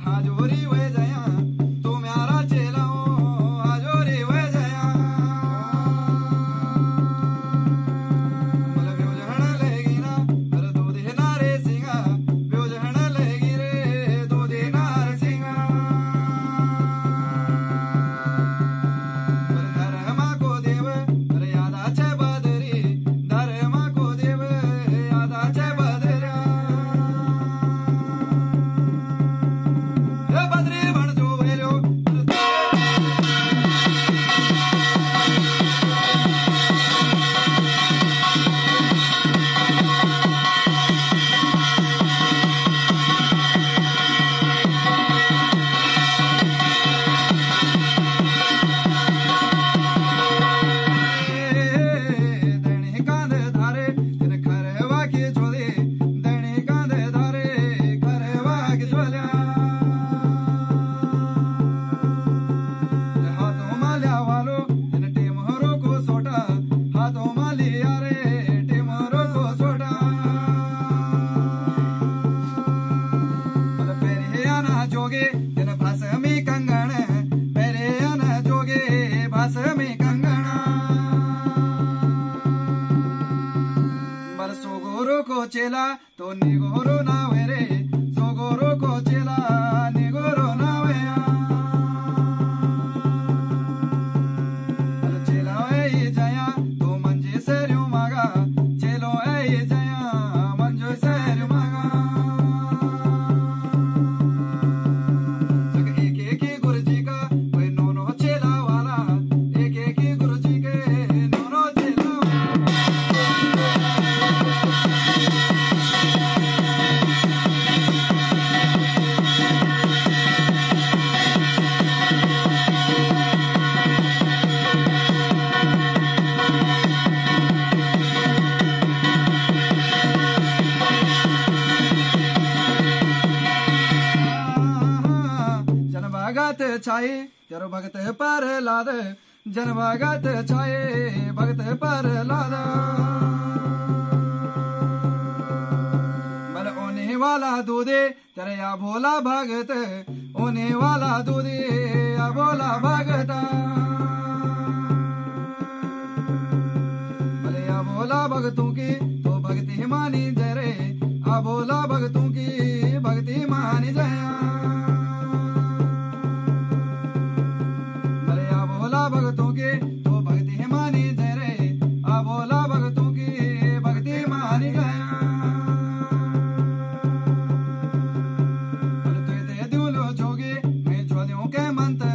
हाजोरी वे जया तू म्यारा चेला हो हाजोरी वे जया मल ब्योजहण लेगी ना अरे दूधे नारे सिंगा ब्योजहण लेगी रे दूधे नार सिंगा धर्मा को देव अरे यादा छे बदरी धर्मा को देव यादा छे बदरा बद्री बण जो वेलो दणी कांद धारे तिन खरवा की झोले दणी कांद धारे खरवा की झोल्या हाथों माल्या वालो इन टेमहरों को सोटा हाथों मालिया रे टेमहरों को सोटा पेरे आना जोगे इन भास में कंगण पेरे आना जोगे भास में कंगण मर सोगोरो को चेला तो निगोरो ना वेरे सोगोरो को चेला निगोरो ना वेया चेला ए जया तो मंजे से रू मागा चेलो ए जया मंजो से रू मागा एक एक गुरुजी का कोई नोनो चेला वाला एक एक गुरुजी के नोनो चेला जन भगत छाए तेरो भगत पर लाद जन भगत छाए भगत पर लाद बल ओने वाला दूधे तेरे या भोला भगत ओने वाला दूधे या भोला भगत बले या भोला भगतों की तो भक्ति मानी जय रे आ भोला भगतों की भक्ति मानी जया भोला भगतों के तो भक्ति मानी जय रे आ भोला भगतों की भक्ति मानी गया दे दूलो जोगे मैं झोलियों के मंत्र